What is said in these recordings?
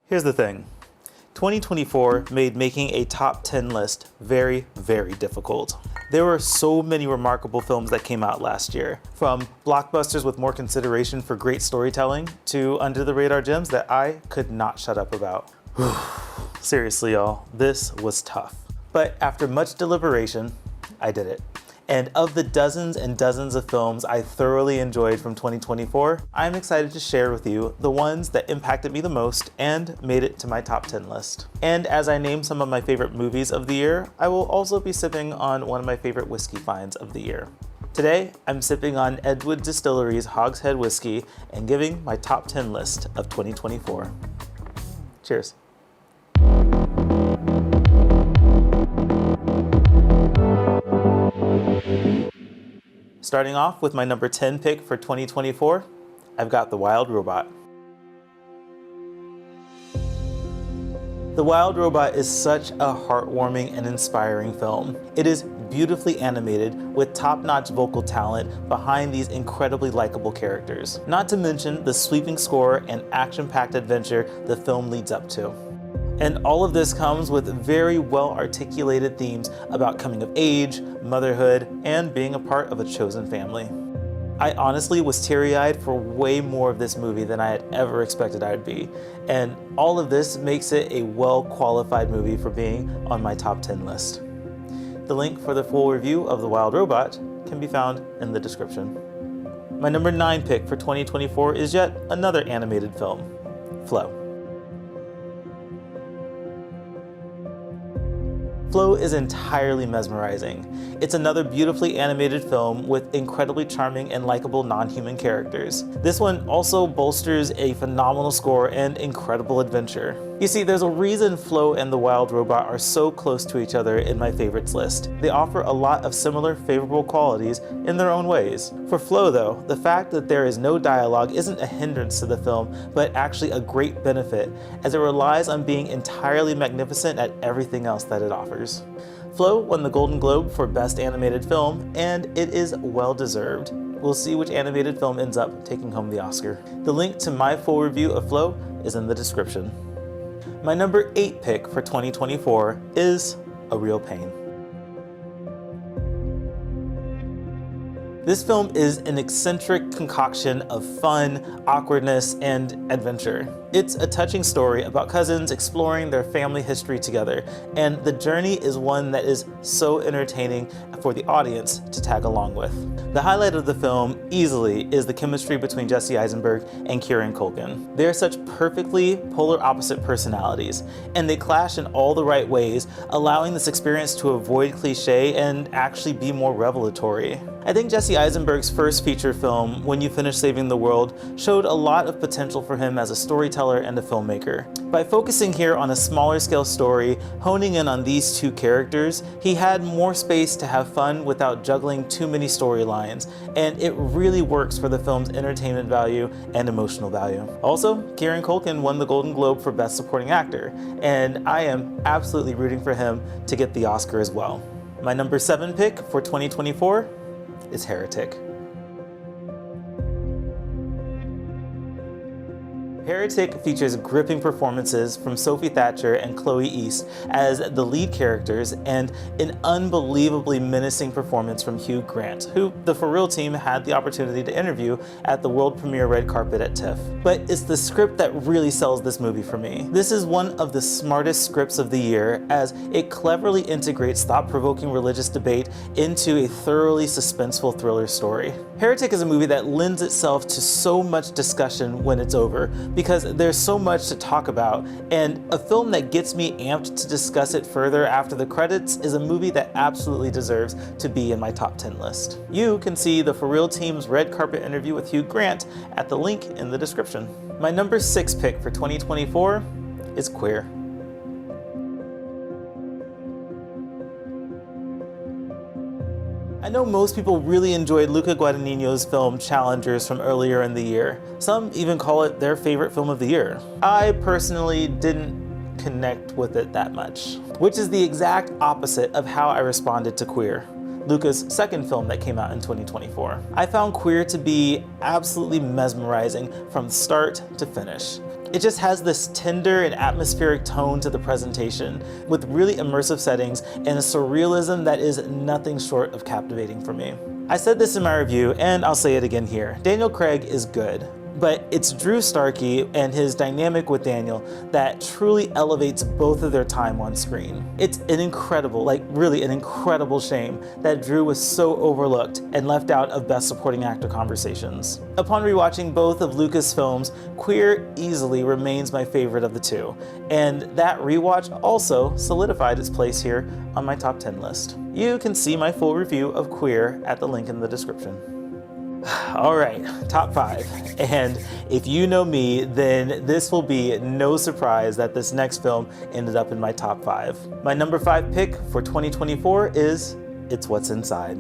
Here's the thing. 2024 made making a top 10 list very, very difficult. There were so many remarkable films that came out last year, from blockbusters with more consideration for great storytelling to under-the-radar gems that I could not shut up about. Seriously, y'all, this was tough. But after much deliberation, I did it. And of the dozens and dozens of films I thoroughly enjoyed from 2024, I'm excited to share with you the ones that impacted me the most and made it to my top 10 list. And as I name some of my favorite movies of the year, I will also be sipping on one of my favorite whiskey finds of the year. Today, I'm sipping on Edgewood Distillery's Hogshead Whiskey and giving my top 10 list of 2024. Cheers. Starting off with my number 10 pick for 2024, I've got The Wild Robot. The Wild Robot is such a heartwarming and inspiring film. It is beautifully animated with top-notch vocal talent behind these incredibly likable characters. Not to mention the sweeping score and action-packed adventure the film leads up to. And all of this comes with very well-articulated themes about coming of age, motherhood, and being a part of a chosen family. I honestly was teary-eyed for way more of this movie than I had ever expected I would be, and all of this makes it a well-qualified movie for being on my top 10 list. The link for the full review of The Wild Robot can be found in the description. My number 9 pick for 2024 is yet another animated film, Flow. Flow is entirely mesmerizing. It's another beautifully animated film with incredibly charming and likable non-human characters. This one also bolsters a phenomenal score and incredible adventure. You see, there's a reason Flow and The Wild Robot are so close to each other in my favorites list. They offer a lot of similar favorable qualities in their own ways. For Flow though, the fact that there is no dialogue isn't a hindrance to the film, but actually a great benefit, as it relies on being entirely magnificent at everything else that it offers. Flow won the Golden Globe for Best Animated Film, and it is well deserved. We'll see which animated film ends up taking home the Oscar. The link to my full review of Flow is in the description. My number 8 pick for 2024 is A Real Pain. This film is an eccentric concoction of fun, awkwardness, and adventure. It's a touching story about cousins exploring their family history together, and the journey is one that is so entertaining for the audience to tag along with. The highlight of the film easily is the chemistry between Jesse Eisenberg and Kieran Culkin. They are such perfectly polar opposite personalities, and they clash in all the right ways, allowing this experience to avoid cliche and actually be more revelatory. I think Jesse Eisenberg's first feature film, When You Finish Saving the World, showed a lot of potential for him as a storyteller and a filmmaker. By focusing here on a smaller scale story, honing in on these two characters, he had more space to have fun without juggling too many storylines, and it really works for the film's entertainment value and emotional value. Also, Kieran Culkin won the Golden Globe for Best Supporting Actor, and I am absolutely rooting for him to get the Oscar as well. My number 7 pick for 2024 is Heretic. Heretic features gripping performances from Sophie Thatcher and Chloe East as the lead characters, and an unbelievably menacing performance from Hugh Grant, who the ForReel team had the opportunity to interview at the world premiere red carpet at TIFF. But it's the script that really sells this movie for me. This is one of the smartest scripts of the year, as it cleverly integrates thought-provoking religious debate into a thoroughly suspenseful thriller story. Heretic is a movie that lends itself to so much discussion when it's over, because there's so much to talk about, and a film that gets me amped to discuss it further after the credits is a movie that absolutely deserves to be in my top 10 list. You can see the ForReel team's red carpet interview with Hugh Grant at the link in the description. My number 6 pick for 2024 is Queer. I know most people really enjoyed Luca Guadagnino's film Challengers from earlier in the year. Some even call it their favorite film of the year. I personally didn't connect with it that much, which is the exact opposite of how I responded to Queer, Luca's second film that came out in 2024. I found Queer to be absolutely mesmerizing from start to finish. It just has this tender and atmospheric tone to the presentation, with really immersive settings and a surrealism that is nothing short of captivating for me. I said this in my review, and I'll say it again here. Daniel Craig is good, but it's Drew Starkey and his dynamic with Daniel that truly elevates both of their time on screen. It's an incredible, like really an incredible shame that Drew was so overlooked and left out of Best Supporting Actor conversations. Upon rewatching both of Lucasfilm's, Queer easily remains my favorite of the two, and that rewatch also solidified its place here on my top 10 list. You can see my full review of Queer at the link in the description. All right, top 5. And if you know me, then this will be no surprise that this next film ended up in my top 5. My number 5 pick for 2024 is It's What's Inside.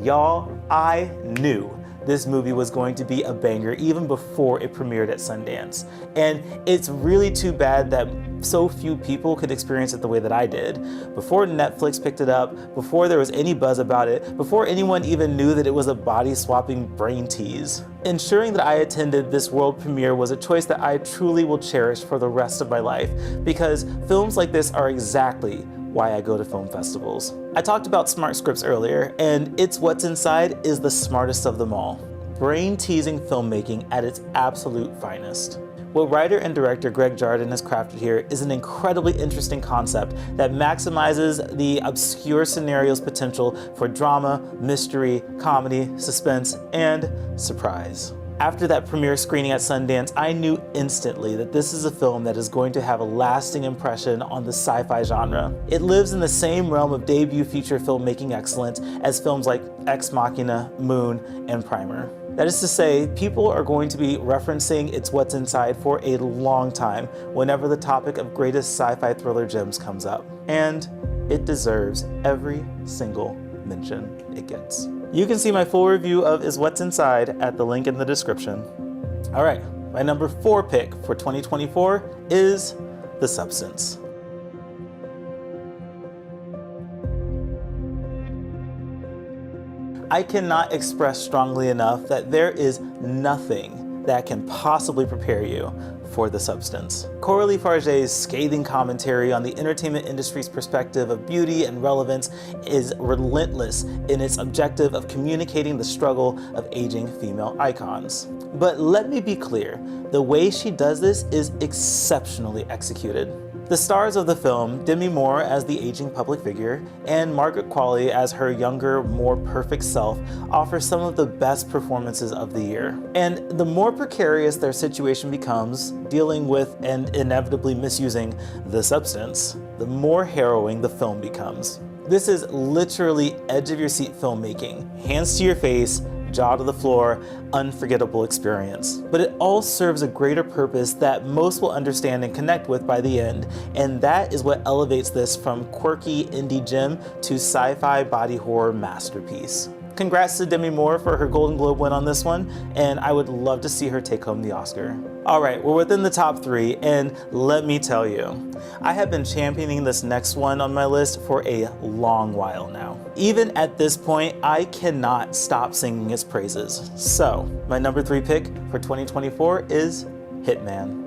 Y'all, I knew this movie was going to be a banger even before it premiered at Sundance. And it's really too bad that so few people could experience it the way that I did. Before Netflix picked it up, before there was any buzz about it, before anyone even knew that it was a body-swapping brain tease. Ensuring that I attended this world premiere was a choice that I truly will cherish for the rest of my life, because films like this are exactly why I go to film festivals. I talked about smart scripts earlier, and It's What's Inside is the smartest of them all. Brain-teasing filmmaking at its absolute finest. What writer and director Greg Jardin has crafted here is an incredibly interesting concept that maximizes the obscure scenario's potential for drama, mystery, comedy, suspense, and surprise. After that premiere screening at Sundance, I knew instantly that this is a film that is going to have a lasting impression on the sci-fi genre. It lives in the same realm of debut feature filmmaking excellence as films like Ex Machina, Moon, and Primer. That is to say, people are going to be referencing It's What's Inside for a long time whenever the topic of greatest sci-fi thriller gems comes up. And it deserves every single mention it gets. You can see my full review of Is What's Inside at the link in the description. All right, my number 4 pick for 2024 is The Substance. I cannot express strongly enough that there is nothing that can possibly prepare you for The Substance. Coralie Farge's scathing commentary on the entertainment industry's perspective of beauty and relevance is relentless in its objective of communicating the struggle of aging female icons. But let me be clear, the way she does this is exceptionally executed. The stars of the film, Demi Moore as the aging public figure, and Margaret Qualley as her younger, more perfect self, offer some of the best performances of the year. And the more precarious their situation becomes, dealing with and inevitably misusing the substance, the more harrowing the film becomes. This is literally edge-of-your-seat filmmaking, hands to your face, jaw to the floor, unforgettable experience. But it all serves a greater purpose that most will understand and connect with by the end, and that is what elevates this from quirky indie gem to sci-fi body horror masterpiece. Congrats to Demi Moore for her Golden Globe win on this one, and I would love to see her take home the Oscar. All right, we're within the top 3, and let me tell you, I have been championing this next one on my list for a long while now. Even at this point, I cannot stop singing its praises. So, my number 3 pick for 2024 is Hitman.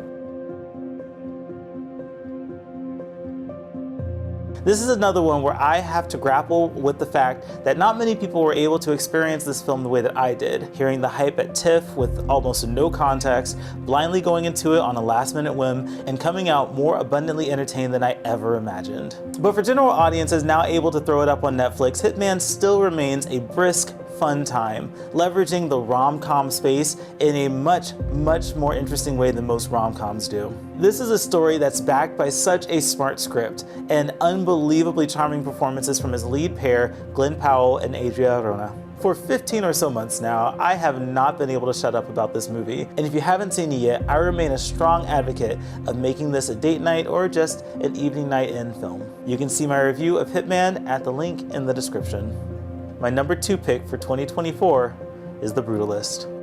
This is another one where I have to grapple with the fact that not many people were able to experience this film the way that I did, hearing the hype at TIFF with almost no context, blindly going into it on a last-minute whim, and coming out more abundantly entertained than I ever imagined. But for general audiences now able to throw it up on Netflix, Hitman still remains a brisk, fun time, leveraging the rom-com space in a much more interesting way than most rom-coms do. This is a story that's backed by such a smart script and unbelievably charming performances from his lead pair, Glenn Powell and Adria Arjona. For 15 or so months now, I have not been able to shut up about this movie, and if you haven't seen it yet, I remain a strong advocate of making this a date night or just an evening night in film. You can see my review of Hitman at the link in the description. My number 2 pick for 2024 is The Brutalist.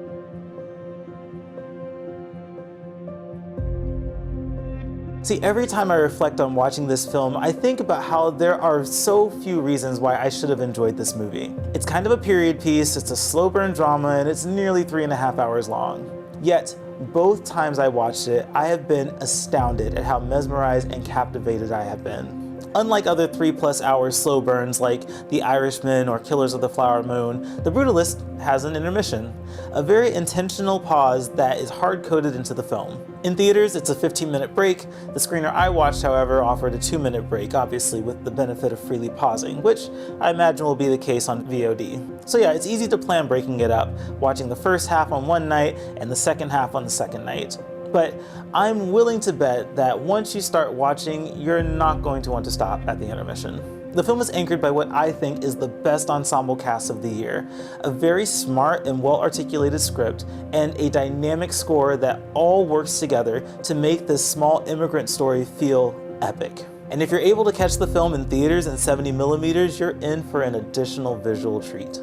See, every time I reflect on watching this film, I think about how there are so few reasons why I should have enjoyed this movie. It's kind of a period piece, it's a slow burn drama, and it's nearly 3.5 hours long. Yet, both times I watched it, I have been astounded at how mesmerized and captivated I have been. Unlike other 3+ hour slow burns like The Irishman or Killers of the Flower Moon, The Brutalist has an intermission, a very intentional pause that is hard-coded into the film. In theaters, it's a 15-minute break. The screener I watched, however, offered a 2-minute break, obviously with the benefit of freely pausing, which I imagine will be the case on VOD. So yeah, it's easy to plan breaking it up, watching the first half on one night and the second half on the second night. But I'm willing to bet that once you start watching, you're not going to want to stop at the intermission. The film is anchored by what I think is the best ensemble cast of the year, a very smart and well-articulated script, and a dynamic score that all works together to make this small immigrant story feel epic. And if you're able to catch the film in theaters in 70mm, you're in for an additional visual treat.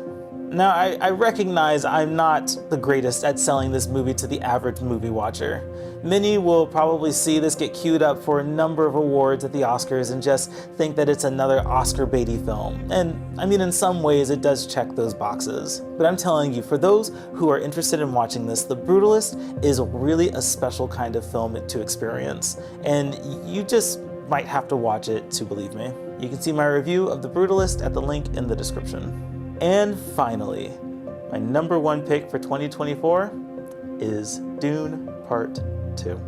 Now, I recognize I'm not the greatest at selling this movie to the average movie watcher. Many will probably see this get queued up for a number of awards at the Oscars and just think that it's another Oscar-baity film. And I mean, in some ways, it does check those boxes. But I'm telling you, for those who are interested in watching this, The Brutalist is really a special kind of film to experience. And you just might have to watch it to believe me. You can see my review of The Brutalist at the link in the description. And finally, my #1 pick for 2024 is Dune Part 2.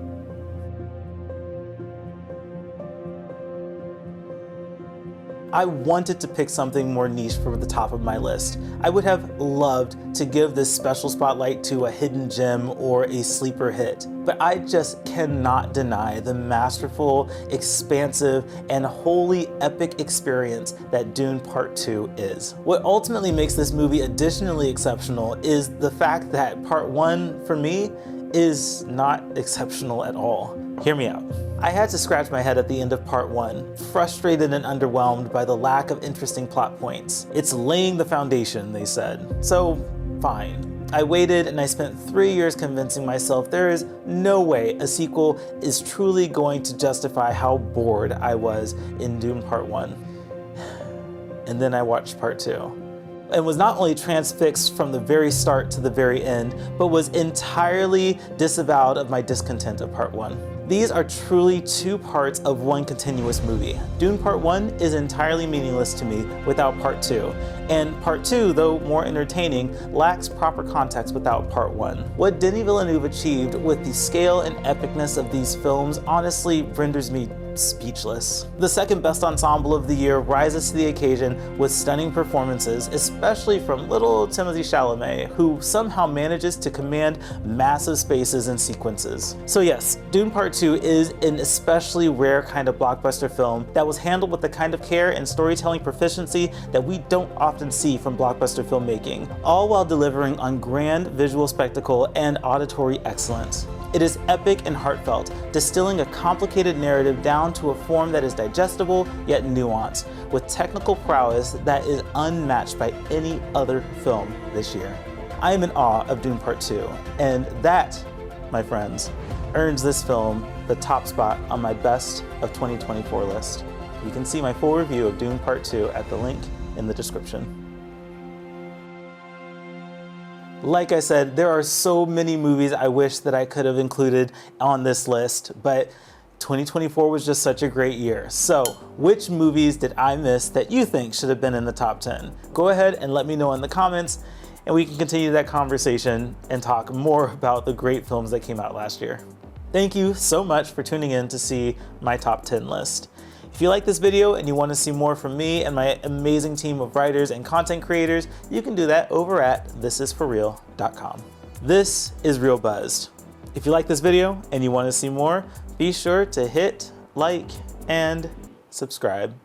I wanted to pick something more niche for the top of my list. I would have loved to give this special spotlight to a hidden gem or a sleeper hit, but I just cannot deny the masterful, expansive, and wholly epic experience that Dune Part 2 is. What ultimately makes this movie additionally exceptional is the fact that Part 1, for me, is not exceptional at all. Hear me out. I had to scratch my head at the end of Part 1, frustrated and underwhelmed by the lack of interesting plot points. It's laying the foundation, they said. So, fine. I waited and I spent 3 years convincing myself there is no way a sequel is truly going to justify how bored I was in Dune Part 1. And then I watched Part 2. And was not only transfixed from the very start to the very end, but was entirely disavowed of my discontent of Part 1. These are truly two parts of one continuous movie. Dune Part 1 is entirely meaningless to me without Part 2. And Part 2, though more entertaining, lacks proper context without Part 1. What Denis Villeneuve achieved with the scale and epicness of these films honestly renders me speechless. The second best ensemble of the year rises to the occasion with stunning performances, especially from little Timothée Chalamet, who somehow manages to command massive spaces and sequences. So yes, Dune Part 2 is an especially rare kind of blockbuster film that was handled with the kind of care and storytelling proficiency that we don't often see from blockbuster filmmaking, all while delivering on grand visual spectacle and auditory excellence. It is epic and heartfelt, distilling a complicated narrative down to a form that is digestible yet nuanced, with technical prowess that is unmatched by any other film this year. I am in awe of Dune Part 2, and that, my friends, earns this film the top spot on my best of 2024 list. You can see my full review of Dune Part 2 at the link in the description. Like I said, there are so many movies I wish that I could have included on this list, but 2024 was just such a great year. So, which movies did I miss that you think should have been in the top 10? Go ahead and let me know in the comments, and we can continue that conversation and talk more about the great films that came out last year. Thank you so much for tuning in to see my top 10 list. If you like this video and you want to see more from me and my amazing team of writers and content creators, you can do that over at thisisforreal.com. This is Real Buzzed. If you like this video and you want to see more, be sure to hit like and subscribe.